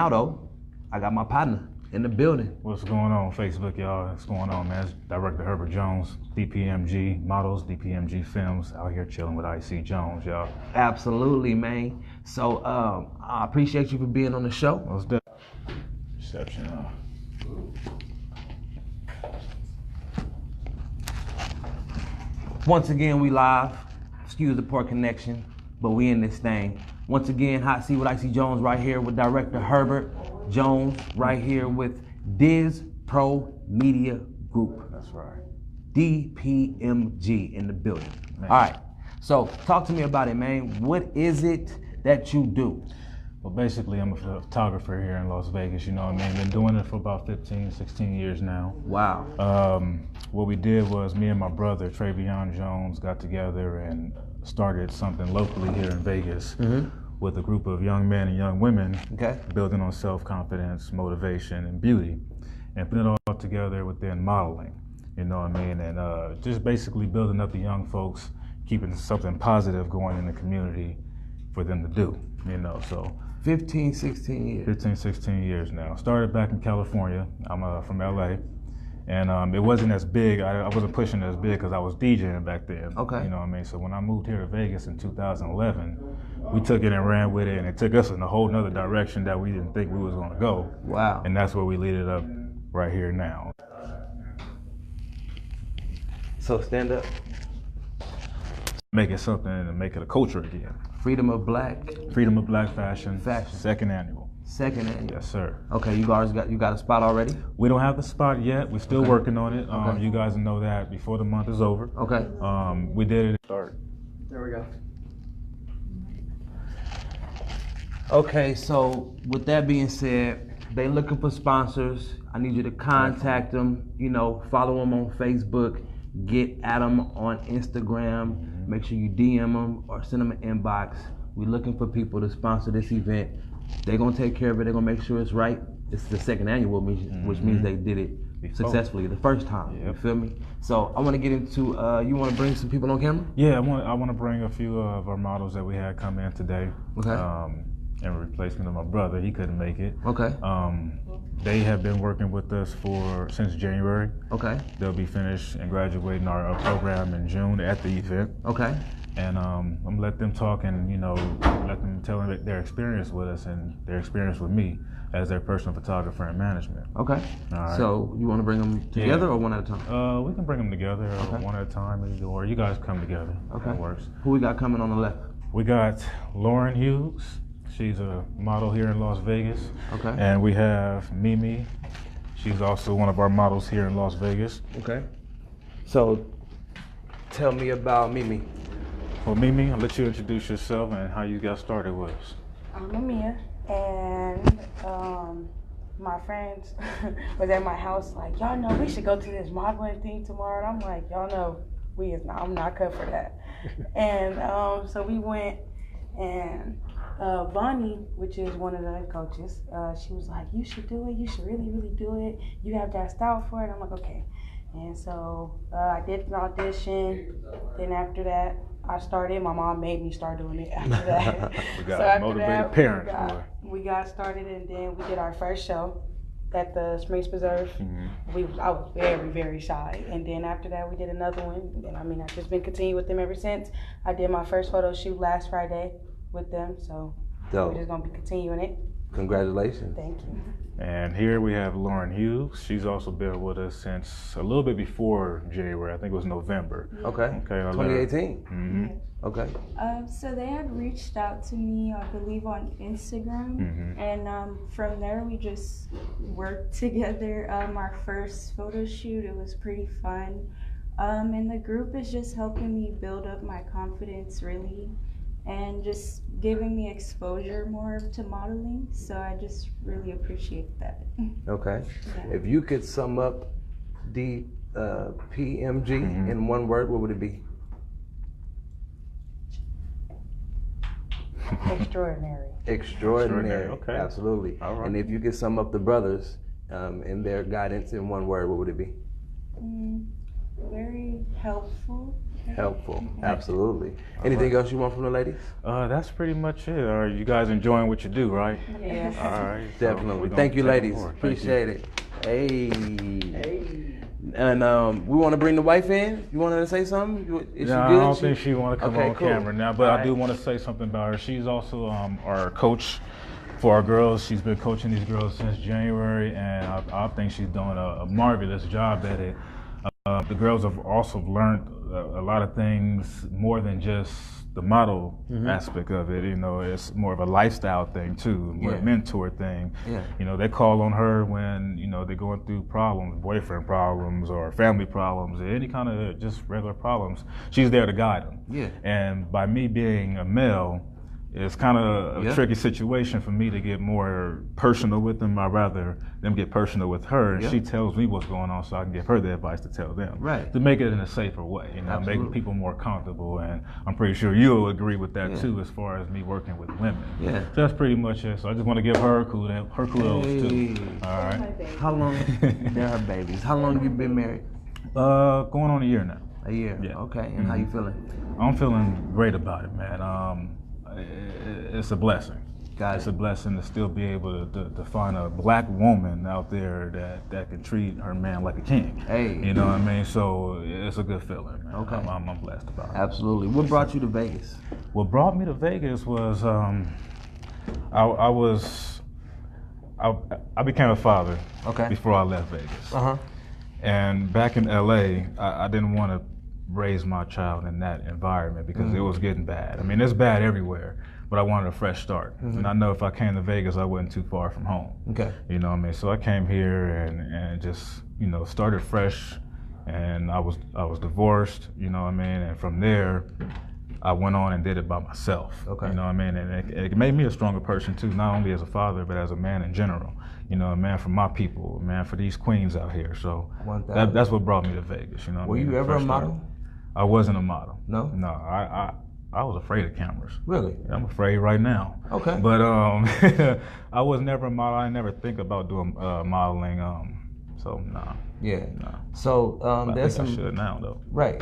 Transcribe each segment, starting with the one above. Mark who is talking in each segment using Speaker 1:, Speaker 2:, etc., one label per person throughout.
Speaker 1: now though, I got my partner in the building.
Speaker 2: What's going on Facebook, y'all? What's going on, man? It's Director Herbert Jones, DPMG Models, DPMG Films, out here chilling with I.C.JONEZ, y'all.
Speaker 1: Absolutely, man. So I appreciate you for being on the show.
Speaker 2: What's that? Reception.
Speaker 1: Once again, we live. Excuse the poor connection, but we in this thing. Once again, Hot Seat with I.C.JONEZ right here with Director Herbert Jones right here with Diz Pro Media Group.
Speaker 2: That's right.
Speaker 1: DPMG in the building.
Speaker 2: Man.
Speaker 1: All right. So talk to me about it, man. What is it that you do?
Speaker 2: Well, basically, I'm a photographer here in Las Vegas, you know what I mean? Been doing it for about 15, 16 years now.
Speaker 1: Wow.
Speaker 2: What we did was me and my brother, Herbert Jones, got together and started something locally here in Vegas with a group of young men and young women, building on self-confidence, motivation, and beauty, and putting it all together within modeling, you know what I mean? And just basically building up the young folks, keeping something positive going in the community for them to do, you know, so.
Speaker 1: 15, 16 years.
Speaker 2: 15, 16 years now. Started back in California. I'm from LA. And it wasn't as big, I wasn't pushing it as big because I was DJing back then.
Speaker 1: Okay.
Speaker 2: You know what I mean? So when I moved here to Vegas in 2011, we took it and ran with it, and it took us in a whole nother direction that we didn't think we was gonna go.
Speaker 1: Wow.
Speaker 2: And that's where we lead it up right here now.
Speaker 1: So stand up.
Speaker 2: Make it something and make it a culture again.
Speaker 1: Freedom of Black.
Speaker 2: Freedom of Black Fashion.
Speaker 1: Fashion.
Speaker 2: Second annual.
Speaker 1: Second annual.
Speaker 2: Yes, sir.
Speaker 1: Okay, you got a spot already?
Speaker 2: We don't have the spot yet. We're still working on it. You guys know that before the month is over.
Speaker 1: Okay.
Speaker 2: We did it. Start.
Speaker 1: There we go. Okay, so with that being said, they looking for sponsors. I need you to contact them. You know, follow them on Facebook. Get at them on Instagram. Make sure you DM them or send them an inbox. We're looking for people to sponsor this event. They're gonna take care of it. They're gonna make sure it's right. It's the second annual, which means they did it successfully the first time. Yep. You feel me? So I want to get into. You want to bring some people on camera?
Speaker 2: Yeah, I want to bring a few of our models that we had come in today.
Speaker 1: Okay.
Speaker 2: In replacement of my brother, he couldn't make it.
Speaker 1: Okay.
Speaker 2: They have been working with us since January.
Speaker 1: Okay.
Speaker 2: They'll be finished and graduating our program in June at the event.
Speaker 1: Okay.
Speaker 2: And I'm gonna let them talk and, you know, let them tell them their experience with us and their experience with me as their personal photographer and management.
Speaker 1: Okay. All right. So you want to bring them together or one at a time?
Speaker 2: We can bring them together one at a time, or you guys come together.
Speaker 1: Okay.
Speaker 2: That works.
Speaker 1: Who we got coming on the left?
Speaker 2: We got Lauren Hughes. She's a model here in Las Vegas.
Speaker 1: Okay.
Speaker 2: And we have Mimi. She's also one of our models here in Las Vegas.
Speaker 1: Okay. So tell me about Mimi.
Speaker 2: Well, Mimi, I'll let you introduce yourself and how you got started with us.
Speaker 3: I'm Amia, and my friends was at my house like, y'all know we should go to this modeling thing tomorrow. And I'm like, y'all know I'm not cut for that. And so we went, and Bonnie, which is one of the head coaches, she was like, you should do it. You should really, really do it. You have that style for it. I'm like, okay. And so I did an audition. Then after that, I started. My mom made me start doing it after that.
Speaker 2: We got motivated parents.
Speaker 3: We got started, and then we did our first show at the Springs Preserve. I was very, very shy. And then after that, we did another one. And I mean, I've just been continuing with them ever since. I did my first photo shoot last Friday with them. So we're just going to be continuing it.
Speaker 1: Congratulations.
Speaker 3: Thank you.
Speaker 2: And here we have Lauren Hughes. She's also been with us since a little bit before January. I think it was November.
Speaker 1: Okay. 2018. Okay.
Speaker 4: So they had reached out to me, I believe, on Instagram, and from there we just worked together. Our first photo shoot, it was pretty fun, and the group is just helping me build up my confidence, really, and just giving me exposure more to modeling. So I just really appreciate that.
Speaker 1: Okay. Yeah. If you could sum up the PMG in one word, what would it be?
Speaker 3: Extraordinary.
Speaker 1: Extraordinary.
Speaker 2: Okay.
Speaker 1: Absolutely.
Speaker 2: All right.
Speaker 1: And if you could sum up the brothers and their guidance in one word, what would it be?
Speaker 4: Very helpful
Speaker 1: Helpful, absolutely. Anything else you want from the ladies?
Speaker 2: That's pretty much it. Are you guys enjoying what you do, right?
Speaker 3: Yes.
Speaker 2: All right.
Speaker 1: Definitely.
Speaker 2: So
Speaker 1: Thank you, ladies.
Speaker 2: Thank
Speaker 1: Appreciate
Speaker 2: you.
Speaker 1: it. Hey. And we want to bring the wife in. You want her to say something? Is she
Speaker 2: I
Speaker 1: good?
Speaker 2: don't think she want to come on
Speaker 1: cool.
Speaker 2: camera now, but
Speaker 1: All
Speaker 2: I do
Speaker 1: right.
Speaker 2: want to say something about her. She's also our coach for our girls. She's been coaching these girls since January, and I think she's doing a marvelous job at it. The girls have also learned a lot of things more than just the model aspect of it. You know, it's more of a lifestyle thing too, more a mentor thing.
Speaker 1: Yeah.
Speaker 2: You know, they call on her when, you know, they're going through problems, boyfriend problems or family problems, or any kind of just regular problems. She's there to guide them.
Speaker 1: Yeah.
Speaker 2: And by me being a male, it's kind of a tricky situation for me to get more personal with them. I'd rather them get personal with her, and she tells me what's going on so I can give her the advice to tell them.
Speaker 1: Right.
Speaker 2: To make it in a safer way, you know,
Speaker 1: Absolutely.
Speaker 2: making people more comfortable. And I'm pretty sure you'll agree with that too, as far as me working with women.
Speaker 1: Yeah.
Speaker 2: So that's pretty much it. So I just want to give her kudos too. All right.
Speaker 1: How long? They're her babies. How long you been married?
Speaker 2: Going on a year now.
Speaker 1: A year.
Speaker 2: Yeah.
Speaker 1: Okay. And how you feeling?
Speaker 2: I'm feeling great about it, man. It's a blessing. It's a blessing to still be able to find a black woman out there that can treat her man like a king.
Speaker 1: Hey.
Speaker 2: You know what I mean? So it's a good feeling, man.
Speaker 1: Okay.
Speaker 2: I'm blessed about it.
Speaker 1: Absolutely. What brought you to Vegas?
Speaker 2: What brought me to Vegas was I became a father before I left Vegas. And back in LA, I didn't want to raise my child in that environment because it was getting bad. I mean, it's bad everywhere, but I wanted a fresh start. And I know if I came to Vegas, I wasn't too far from home.
Speaker 1: Okay.
Speaker 2: You know what I mean? So I came here and just, you know, started fresh. And I was divorced, you know what I mean? And from there, I went on and did it by myself. Okay. You know what I mean? And it made me a stronger person too, not only as a father, but as a man in general. You know, a man for my people, a man for these queens out here. So that's what brought me to Vegas, you know what I mean?
Speaker 1: Were you ever a model?
Speaker 2: I wasn't a model.
Speaker 1: No?
Speaker 2: No, I was afraid of cameras.
Speaker 1: Really?
Speaker 2: I'm afraid right now.
Speaker 1: Okay.
Speaker 2: But I was never a model. I never think about doing modeling. So nah.
Speaker 1: Yeah.
Speaker 2: Nah.
Speaker 1: So there's
Speaker 2: I should now though.
Speaker 1: Right.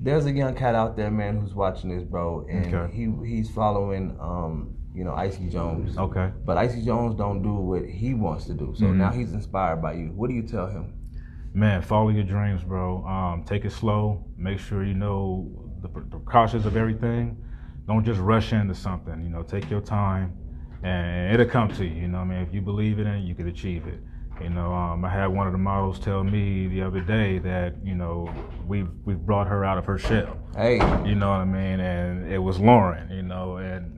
Speaker 1: There's a young cat out there, man, who's watching this, bro, and he's following you know, I.C.JONEZ.
Speaker 2: Okay.
Speaker 1: But I.C.JONEZ don't do what he wants to do. So now he's inspired by you. What do you tell him?
Speaker 2: Man, follow your dreams, bro. Take it slow. Make sure you know the precautions of everything. Don't just rush into something. You know, take your time, and it'll come to you. You know what I mean? If you believe in it, you can achieve it. You know, I had one of the models tell me the other day that, you know, we've brought her out of her shell.
Speaker 1: Hey.
Speaker 2: You know what I mean? And it was Lauren, you know, and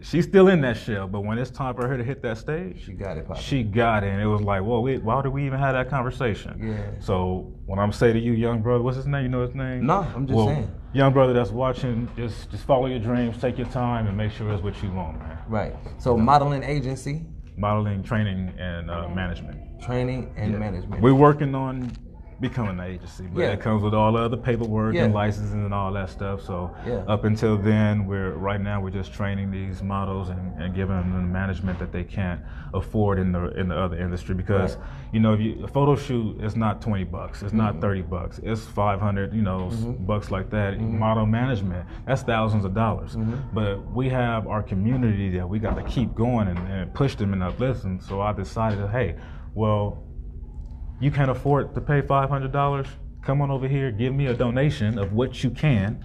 Speaker 2: she's still in that shell, but when it's time for her to hit that stage,
Speaker 1: she got it, Papa.
Speaker 2: She got it, and it was like, whoa, why did we even have that conversation?
Speaker 1: Yeah.
Speaker 2: So when I'm saying to you, young brother, what's his name? You know his name?
Speaker 1: No, I'm just saying.
Speaker 2: Young brother that's watching, just follow your dreams, take your time, and make sure it's what you want, man.
Speaker 1: Right. So modeling agency.
Speaker 2: Modeling, training, and management.
Speaker 1: Training and management.
Speaker 2: We're working on becoming an agency, but it comes with all the other paperwork and licensing and all that stuff. So up until then, right now we're just training these models and giving them the management that they can't afford in the other industry, because you know, if a photo shoot is not $20, it's not $30, it's 500, you know, bucks like that. Model management, that's thousands of dollars. But we have our community that we got to keep going and push them and uplift them. So I decided, hey, well, you can't afford to pay $500? Come on over here, give me a donation of what you can.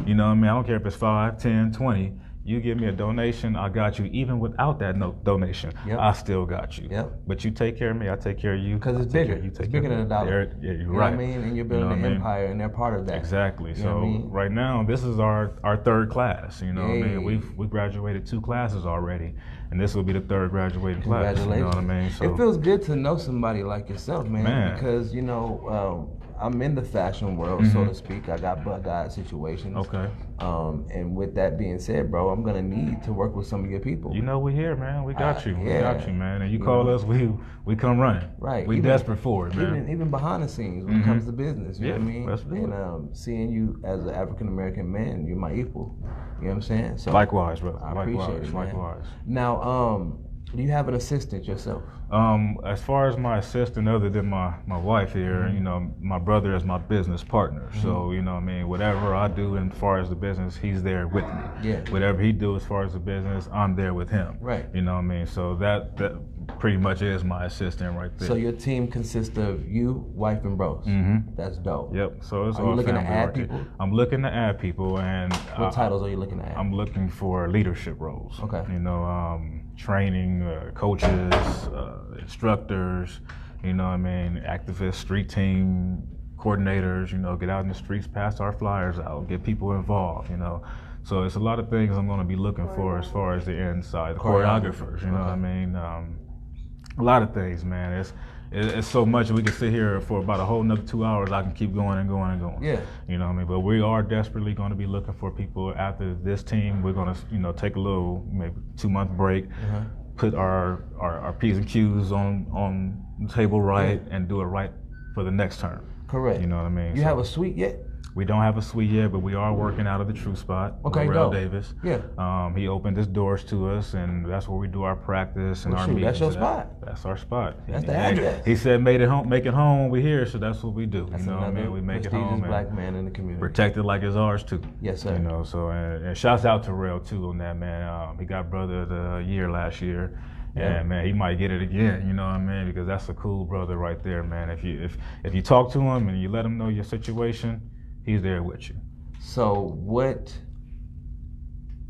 Speaker 2: You know what I mean? I don't care if it's 5, 10, 20. You give me a donation, I got you. Even without that donation, I still got you. But you take care of me, I take care of you.
Speaker 1: Because it's bigger. It's bigger than a dollar.
Speaker 2: Yeah, you're right.
Speaker 1: You know what I mean? And you're building an empire, and they're part of that.
Speaker 2: Exactly. So right now, this is our third class. You know what I mean? We've graduated 2 classes already, and this will be the 3rd graduating class. You know what I mean? So
Speaker 1: it feels good to know somebody like yourself, man. Because, you know, I'm in the fashion world, so to speak. I got bug-eyed situations.
Speaker 2: Okay.
Speaker 1: And with that being said, bro, I'm gonna need to work with some of your people.
Speaker 2: You know, we're here, man. We got you. We got you, man. And you call us, we come running.
Speaker 1: Right.
Speaker 2: We desperate for it, man.
Speaker 1: Even behind the scenes when it comes to business. You know what I mean?
Speaker 2: Absolutely.
Speaker 1: And seeing you as an African American man, you're my equal. You know what I'm saying? So
Speaker 2: likewise, brother.
Speaker 1: I appreciate it, man.
Speaker 2: Likewise.
Speaker 1: Now, Do you have an assistant yourself?
Speaker 2: As far as my assistant, other than my wife here, you know, my brother is my business partner. So, you know what I mean, whatever I do as far as the business, he's there with me.
Speaker 1: Yeah.
Speaker 2: Whatever he do as far as the business, I'm there with him.
Speaker 1: Right.
Speaker 2: You know what I mean? So that pretty much is my assistant right there.
Speaker 1: So your team consists of you, wife, and bros. That's dope.
Speaker 2: Yep. So it's
Speaker 1: Are
Speaker 2: all
Speaker 1: you looking to
Speaker 2: family
Speaker 1: add
Speaker 2: right there.
Speaker 1: people?
Speaker 2: I'm looking to add people, and
Speaker 1: What titles are you looking to add?
Speaker 2: I'm looking for leadership roles.
Speaker 1: Okay.
Speaker 2: You know, training, coaches, instructors, you know what I mean, activists, street team coordinators, you know, get out in the streets, pass our flyers out, get people involved, you know. So it's a lot of things I'm going to be looking for as far as the inside, the choreographers, you know what I mean. A lot of things, man. It's so much we can sit here for about a whole nother 2 hours. I can keep going and going and going.
Speaker 1: Yeah.
Speaker 2: You know what I mean? But we are desperately going to be looking for people after this team. We're going to, you know, take a little maybe 2-month break, put our P's and Q's on the table right, and do it right for the next term.
Speaker 1: Correct.
Speaker 2: You know what I mean?
Speaker 1: You have a suite yet?
Speaker 2: We don't have a suite yet, but we are working out of the True Spot.
Speaker 1: Okay,
Speaker 2: Rel
Speaker 1: dope.
Speaker 2: Davis.
Speaker 1: Yeah.
Speaker 2: He opened his doors to us, and that's where we do our practice and our meetings.
Speaker 1: That's your spot.
Speaker 2: That's our spot.
Speaker 1: That's the address.
Speaker 2: He said, make it home when we here, so that's what we do.
Speaker 1: That's
Speaker 2: you know what I mean? We make it home.
Speaker 1: Black man in the community.
Speaker 2: Protect it like it's ours too.
Speaker 1: Yes, sir.
Speaker 2: You know, so and shouts out to Rel too on that, man. He got brother of the year last year.
Speaker 1: Yeah.
Speaker 2: And man, he might get it again, you know what I mean? Because that's a cool brother right there, man. If you talk to him and you let him know your situation, he's there with you.
Speaker 1: So what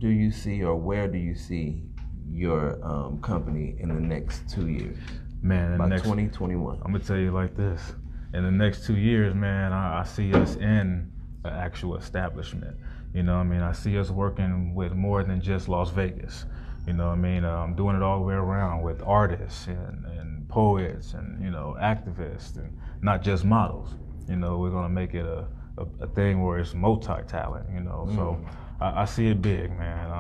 Speaker 1: do you see, or where do you see your company in the next 2 years?
Speaker 2: Man,
Speaker 1: by 2021.
Speaker 2: I'm gonna tell you like this. In the next 2 years, man, I see us in an actual establishment. You know what I mean? I see us working with more than just Las Vegas. You know what I mean? I'm doing it all the way around with artists and poets and, you know, activists, and not just models. You know, we're gonna make it a thing where it's multi-talent, you know. So I see it big, man.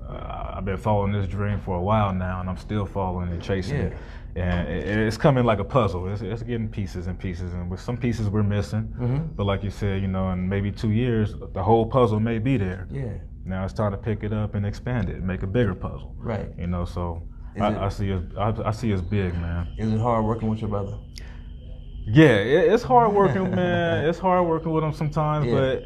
Speaker 2: I've been following this dream for a while now, and I'm still following and chasing it. And it's coming like a puzzle. It's getting pieces and pieces, and with some pieces we're missing. But like you said, you know, in maybe 2 years, the whole puzzle may be there.
Speaker 1: Yeah.
Speaker 2: Now it's time to pick it up and expand it, make a bigger puzzle.
Speaker 1: Right.
Speaker 2: You know, so I see us big, man.
Speaker 1: Is it hard working with your brother?
Speaker 2: Yeah, it's hard working, man. It's hard working with him sometimes, but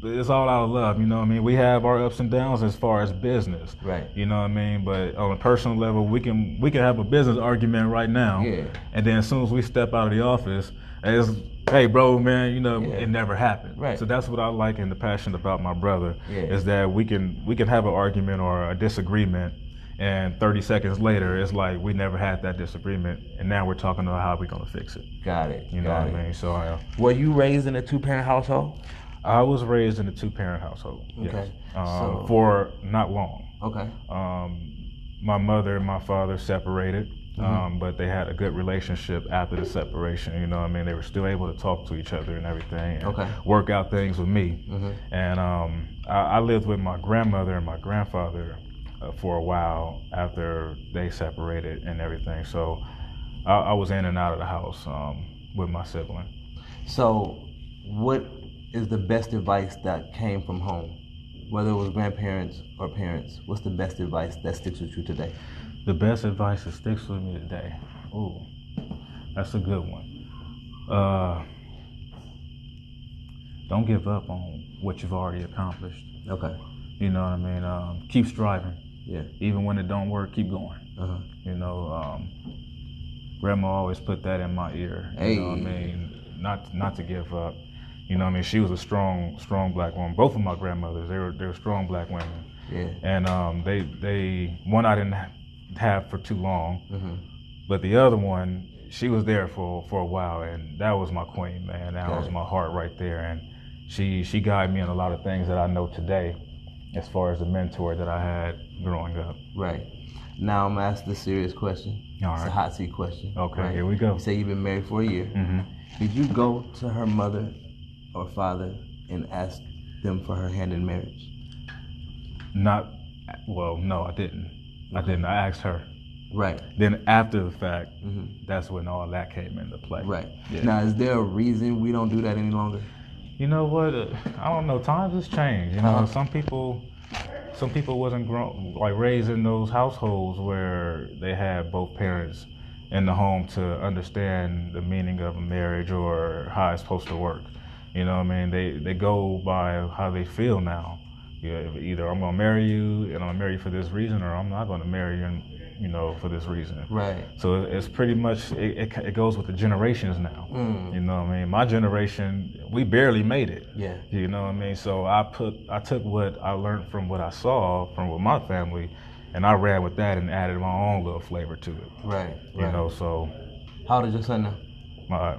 Speaker 2: it's all out of love, you know what I mean? We have our ups and downs as far as business.
Speaker 1: Right.
Speaker 2: You know what I mean? But on a personal level, we can have a business argument right now.
Speaker 1: Yeah.
Speaker 2: And then as soon as we step out of the office, it's, hey bro, man, you know, it never happened.
Speaker 1: Right.
Speaker 2: So that's what I like and the passion about my brother,
Speaker 1: Yeah.
Speaker 2: is that we can have an argument or a disagreement, and 30 seconds later, it's like we never had that disagreement, and now we're talking about how we're gonna fix it.
Speaker 1: Got it.
Speaker 2: You know what I mean? So
Speaker 1: were you raised in a 2-parent household?
Speaker 2: I was raised in a 2-parent household.
Speaker 1: Okay.
Speaker 2: Yes. For not long.
Speaker 1: Okay.
Speaker 2: My mother and my father separated, but they had a good relationship after the separation. You know what I mean? They were still able to talk to each other and everything, and work out things with me. And I lived with my grandmother and my grandfather for a while after they separated and everything. So I was in and out of the house with my sibling.
Speaker 1: So what is the best advice that came from home? Whether it was grandparents or parents, what's the best advice that sticks with you today?
Speaker 2: The best advice that sticks with me today? Ooh, that's a good one. Don't give up on what you've already accomplished.
Speaker 1: Okay.
Speaker 2: You know what I mean? Keep striving.
Speaker 1: Yeah.
Speaker 2: Even when it don't work, keep going. You know, Grandma always put that in my ear. You know what I mean? Not to give up. You know what I mean? She was a strong black woman. Both of my grandmothers, they were strong black women.
Speaker 1: Yeah.
Speaker 2: And they one I didn't have for too long, but the other one, she was there for a while, and that was my queen, man. That was my heart right there, and she guided me in a lot of things that I know today, as far as the mentor that I had growing up.
Speaker 1: Right. Now I'm gonna ask the serious question.
Speaker 2: All right.
Speaker 1: It's a hot seat question.
Speaker 2: Okay,
Speaker 1: right?
Speaker 2: here we go.
Speaker 1: You say you've been married for a year. Did you go to her mother or father and ask them for her hand in marriage?
Speaker 2: No, I didn't. I didn't. I asked her.
Speaker 1: Right.
Speaker 2: Then after the fact, that's when all that came into play.
Speaker 1: Right.
Speaker 2: Yeah.
Speaker 1: Now, is there a reason we don't do that any longer?
Speaker 2: You know what? I don't know. Times has changed. You know, some people some people wasn't raised in those households where they had both parents in the home to understand the meaning of a marriage or how it's supposed to work. You know what I mean? They go by how they feel now. Yeah, either I'm gonna marry you and I'm gonna marry you for this reason, or I'm not gonna marry you, you know, for this reason.
Speaker 1: Right.
Speaker 2: So it's pretty much it goes with the generations now. You know what I mean? My generation, we barely made it.
Speaker 1: Yeah.
Speaker 2: You know what I mean? So I took what I learned from what I saw from with my family, and I ran with that and added my own little flavor to it.
Speaker 1: Right.
Speaker 2: You know, so.
Speaker 1: How old is your son now?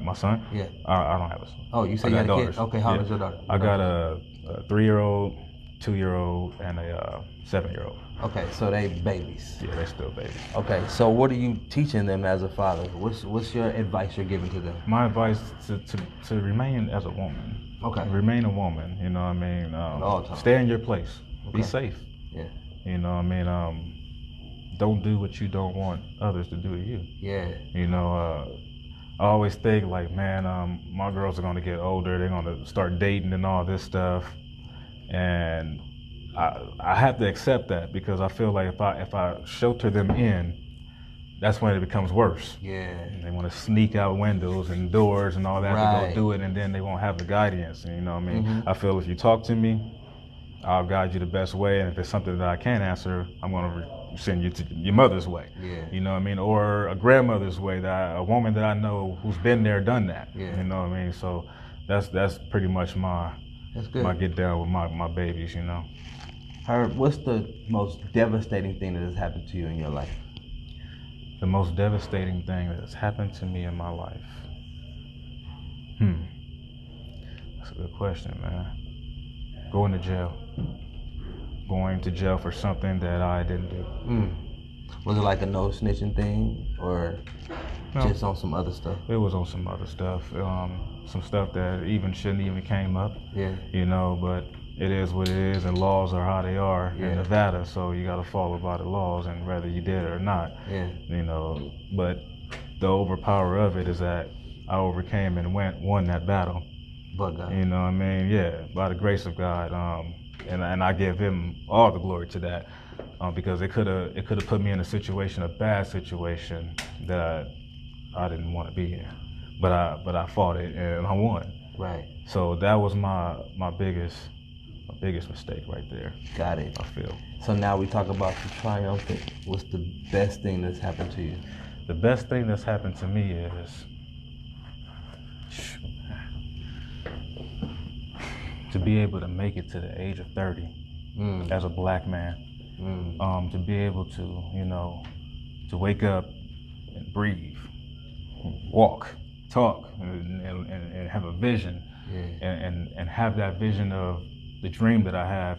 Speaker 2: My son?
Speaker 1: Yeah.
Speaker 2: I don't have a son.
Speaker 1: Oh, you said you had a kid? Okay, how old is your daughter?
Speaker 2: I got a 3-year-old, 2-year-old, and a 7-year-old.
Speaker 1: Okay, so they babies.
Speaker 2: Yeah, they're still babies.
Speaker 1: Okay, so what are you teaching them as a father? What's your advice you're giving to them?
Speaker 2: My advice to remain as a woman.
Speaker 1: Okay.
Speaker 2: Remain a woman, you know what I mean?
Speaker 1: All the time.
Speaker 2: Stay in your place.
Speaker 1: Okay.
Speaker 2: Be safe.
Speaker 1: Yeah.
Speaker 2: You know what I mean? Don't do what you don't want others to do to you.
Speaker 1: Yeah.
Speaker 2: You know, I always think like, man, my girls are gonna get older, they're gonna start dating and all this stuff. And I have to accept that, because I feel like if I shelter them in, that's when it becomes worse.
Speaker 1: Yeah.
Speaker 2: And they want to sneak out windows and doors and all that to go do it, and then they won't have the guidance. And you know what I mean? I feel if you talk to me, I'll guide you the best way. And if it's something that I can't answer, I'm gonna send you to your mother's way.
Speaker 1: Yeah.
Speaker 2: You know what I mean? Or a grandmother's way, a woman that I know who's been there, done that.
Speaker 1: Yeah.
Speaker 2: You know what I mean? So that's pretty much my get down with my babies, you know.
Speaker 1: Herb, what's the most devastating thing that has happened to you in your life?
Speaker 2: The most devastating thing that has happened to me in my life? That's a good question, man. Going to jail. Going to jail for something that I didn't do.
Speaker 1: Was it like a no snitching thing, or just on some other stuff?
Speaker 2: It was on some other stuff. Some stuff that shouldn't even came up.
Speaker 1: Yeah.
Speaker 2: You know, but it is what it is, and laws are how they are in Nevada, so you got to follow by the laws, and whether you did it or not. Yeah. You know, but the overpower of it is that I overcame and won that battle.
Speaker 1: But God.
Speaker 2: You know what I mean? Yeah, by the grace of God, and I give Him all the glory to that, because it could have put me in a bad situation that I didn't want to be in, but I fought it and I won. Right. So that was my biggest mistake right there.
Speaker 1: Got it.
Speaker 2: I feel.
Speaker 1: So now we talk about the triumphant. What's the best thing that's happened to you?
Speaker 2: The best thing that's happened to me is to be able to make it to the age of 30 as a black man. To be able to, you know, to wake up and breathe, walk, talk, and have a vision, and have that vision of the dream that I have,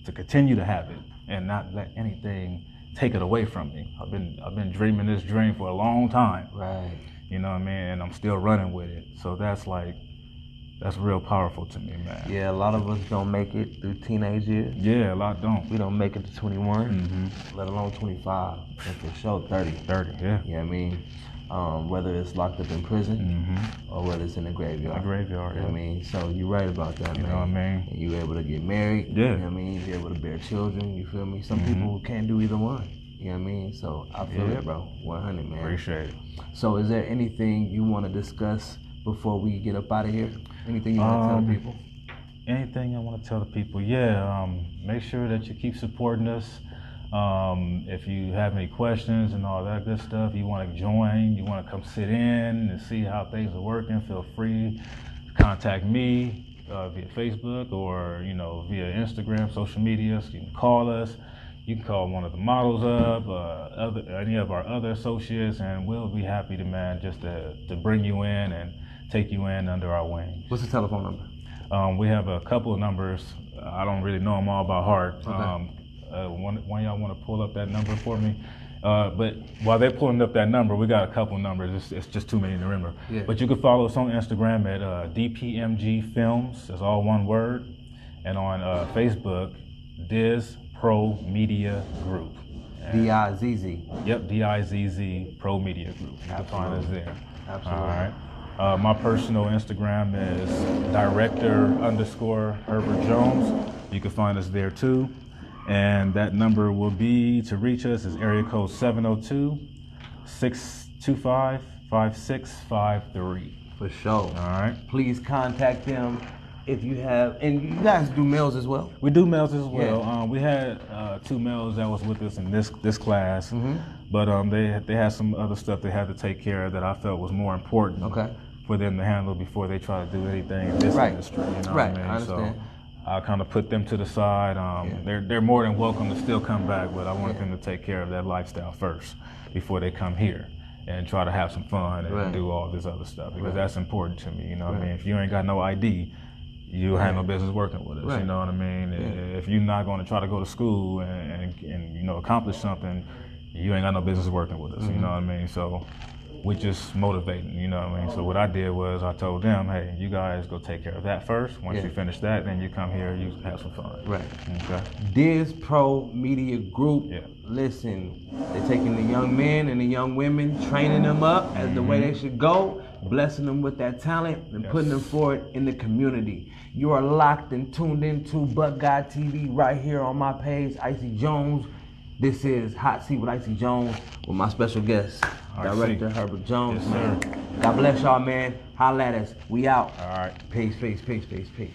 Speaker 2: to continue to have it and not let anything take it away from me. I've been dreaming this dream for a long time. Right. You know what I mean? And I'm still running with it. So that's real powerful to me, man.
Speaker 1: Yeah, a lot of us don't make it through teenage years.
Speaker 2: Yeah, a lot don't.
Speaker 1: We don't make it to 21, let alone 25, and for sure 30.
Speaker 2: 30, yeah.
Speaker 1: You know what I mean? Whether it's locked up in prison or whether it's in a graveyard.
Speaker 2: A graveyard,
Speaker 1: you know what I mean? So you're right about that,
Speaker 2: you
Speaker 1: man.
Speaker 2: know what I mean?
Speaker 1: And you're able to get married, you know what I mean? You're able to bear children, you feel me? Some people can't do either one, you know what I mean? So I feel it, bro, 100, man.
Speaker 2: Appreciate it.
Speaker 1: So is there anything you want to discuss before we get up out of here? Anything you want to tell the people?
Speaker 2: Anything I want to tell the people? Yeah, make sure that you keep supporting us. If you have any questions and all that good stuff, you want to join, you want to come sit in and see how things are working, feel free to contact me via Facebook or, you know, via Instagram, social media. So you can call us. You can call one of the models up, any of our other associates, and we'll be happy to bring you in and take you in under our wing.
Speaker 1: What's the telephone number?
Speaker 2: We have a couple of numbers. I don't really know them all by heart.
Speaker 1: Okay.
Speaker 2: One of y'all want to pull up that number for me? But while they're pulling up that number, we got a couple numbers. It's just too many to remember. Yeah. But you can follow us on Instagram at DPMG Films. That's all one word. And on Facebook, Diz Pro Media Group.
Speaker 1: D-I-Z-Z.
Speaker 2: Yep, D-I-Z-Z Pro Media Group. You can find us there.
Speaker 1: Absolutely.
Speaker 2: All right. My personal Instagram is director_Herbert Jones. You can find us there too. And that number will be, to reach us, is area code 702-625-5653.
Speaker 1: For sure.
Speaker 2: All right.
Speaker 1: Please contact them if you have, and you guys do mails as well?
Speaker 2: We do mails as well.
Speaker 1: Yeah.
Speaker 2: We had 2 males that was with us in this class, but they had some other stuff they had to take care of that I felt was more important for them to handle before they try to do anything in this industry. You know what I mean?
Speaker 1: I understand.
Speaker 2: So I kind of put them to the side. They're more than welcome to still come back, but I wanted them to take care of that lifestyle first before they come here and try to have some fun and do all this other stuff, because that's important to me. You know what I mean? If you ain't got no ID, you have no business working with us. You know what I mean? If you're not going to try to go to school and you know, accomplish something, you ain't got no business working with us. You know what I mean? So we just motivating, you know what I mean? So what I did was I told them, hey, you guys go take care of that first. Once you finish that, then you come here, you have some fun.
Speaker 1: Right.
Speaker 2: Okay.
Speaker 1: Diz Pro Media Group, listen, they're taking the young men and the young women, training them up as the way they should go, blessing them with that talent and putting them forward in the community. You are locked and tuned into But God TV right here on my page, I.C. Jones. This is Hot Seat with I.C. Jones with my special guest, Director Herbert Jones.
Speaker 2: Yes, sir.
Speaker 1: God bless y'all, man. Holla at us. We out.
Speaker 2: All right.
Speaker 1: Peace, peace, peace, peace, peace.